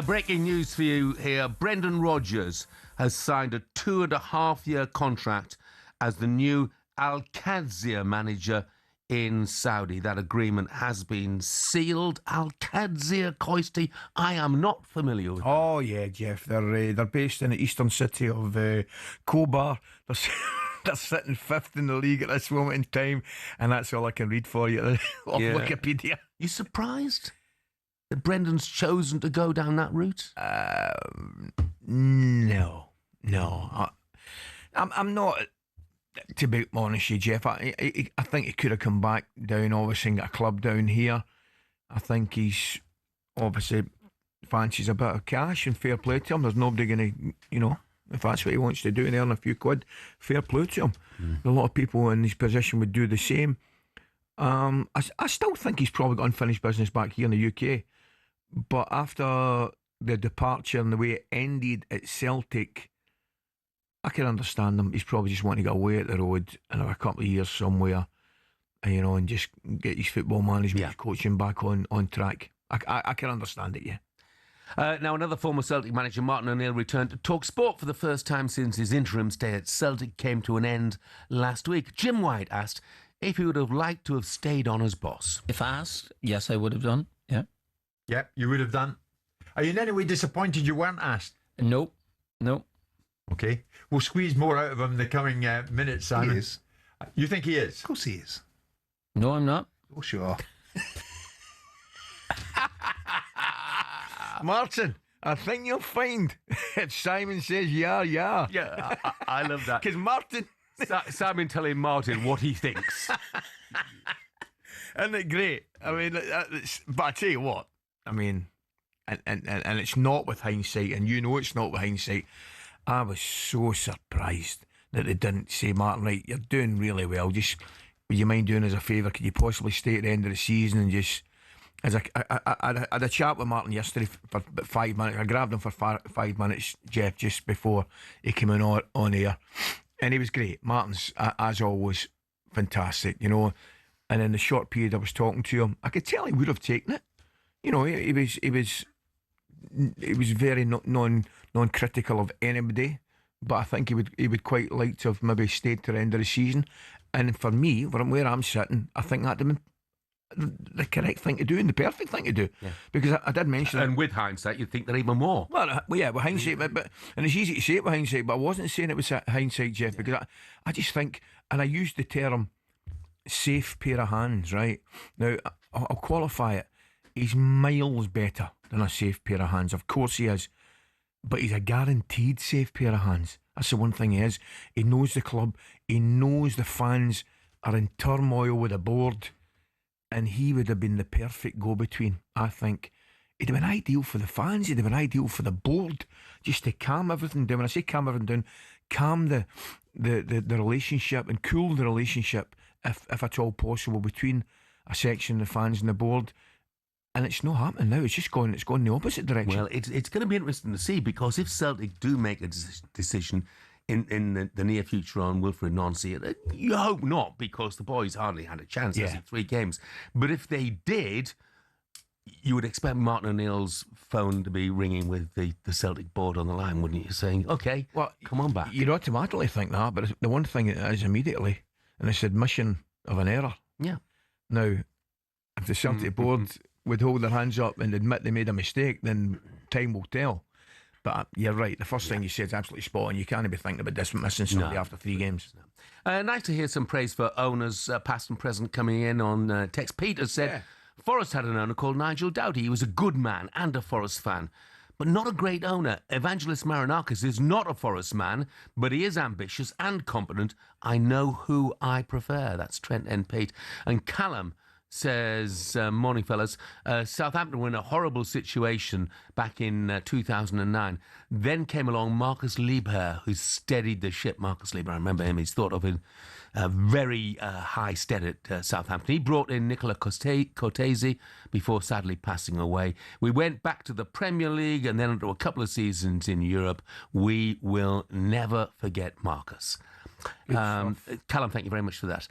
Breaking news for you here. Brendan Rodgers has signed a 2.5-year contract as the new Al-Qadsiah manager in Saudi. That agreement has been sealed. Al-Qadsiah, Coisty, I am not familiar with them. Oh yeah, Jeff. They're based in the eastern city of Khobar. They're sitting fifth in the league at this moment in time, and that's all I can read for you off Wikipedia. You surprised that Brendan's chosen to go down that route? No. I'm not. To be honest with you, Jeff, I think he could have come back down, obviously, and got a club down here. I think he's obviously fancies a bit of cash, and fair play to him. There's nobody going to, if that's what he wants to do and earn a few quid, fair play to him. A lot of people in his position would do the same. I still think he's probably got unfinished business back here in the UK. But after the departure and the way it ended at Celtic, I can understand him. He's probably just wanting to get away at the road and have a couple of years somewhere, and just get his football management, his coaching back on track. I can understand it, yeah. Now, another former Celtic manager, Martin O'Neill, returned to talkSPORT for the first time since his interim stay at Celtic came to an end last week. Jim White asked if he would have liked to have stayed on as boss. If asked, yes, I would have done, yeah. Yeah, you would have done. Are you in any way disappointed you weren't asked? No. Okay. We'll squeeze more out of him in the coming minutes, Simon. He is. You think he is? Of course he is. No, I'm not. Oh, sure. Martin, I think you'll find if Simon says yeah. Yeah, I love that. Because Martin... Simon telling Martin what he thinks. Isn't it great? I mean, but I tell you what, I mean, and it's not with hindsight, and it's not with hindsight. I was so surprised that they didn't say, Martin, right, you're doing really well. Just, would you mind doing us a favour? Could you possibly stay at the end of the season and just... I had a chat with Martin yesterday for about 5 minutes. I grabbed him for 5 minutes, Jeff, just before he came on air. And he was great. Martin's, as always, fantastic, And in the short period I was talking to him, I could tell he would have taken it. He was very non-critical of anybody, but I think he would quite like to have maybe stayed to the end of the season. And for me, from where I'm sitting, I think that'd have been the correct thing to do and the perfect thing to do. Yeah. Because I did mention and with hindsight, you'd think that even more. Well, yeah, with hindsight, but and it's easy to say it with hindsight, but I wasn't saying it was hindsight, Jeff, because I just think, and I used the term safe pair of hands, right? Now, I'll qualify it. He's miles better than a safe pair of hands. Of course he is. But he's a guaranteed safe pair of hands. That's the one thing he is. He knows the club. He knows the fans are in turmoil with the board. And he would have been the perfect go-between, I think. He'd have been ideal for the fans. He'd have been ideal for the board. Just to calm everything down. When I say calm everything down, calm the relationship and cool the relationship, if at all possible, between a section of the fans and the board. And it's not happening now. It's just going the opposite direction. Well, it's going to be interesting to see, because if Celtic do make a decision in the near future on Wilfred Nancy, you hope not, because the boys hardly had a chance in 3 games. But if they did, you would expect Martin O'Neill's phone to be ringing with the Celtic board on the line, wouldn't you? Saying, okay, well, come on back. You'd automatically think that, but the one thing is immediately, and it's admission of an error. Yeah. Now, if the Celtic board would hold their hands up and admit they made a mistake, then time will tell. But you're right, the first thing you said is absolutely spot on. You can't be thinking about dismissing somebody after 3 games. Nice to hear some praise for owners, past and present, coming in on text. Peter said, Forest had an owner called Nigel Doughty. He was a good man and a Forest fan, but not a great owner. Evangelos Marinakis is not a Forest man, but he is ambitious and competent. I know who I prefer. That's Trent and Pete. And Callum says, morning fellas, Southampton were in a horrible situation back in 2009. Then came along Marcus Liebherr, who steadied the ship. Marcus Liebherr, I remember him. He's thought of in very high stead at Southampton. He brought in Nicola Cortese before sadly passing away. We went back to the Premier League and then into a couple of seasons in Europe. We will never forget Marcus. Callum, thank you very much for that.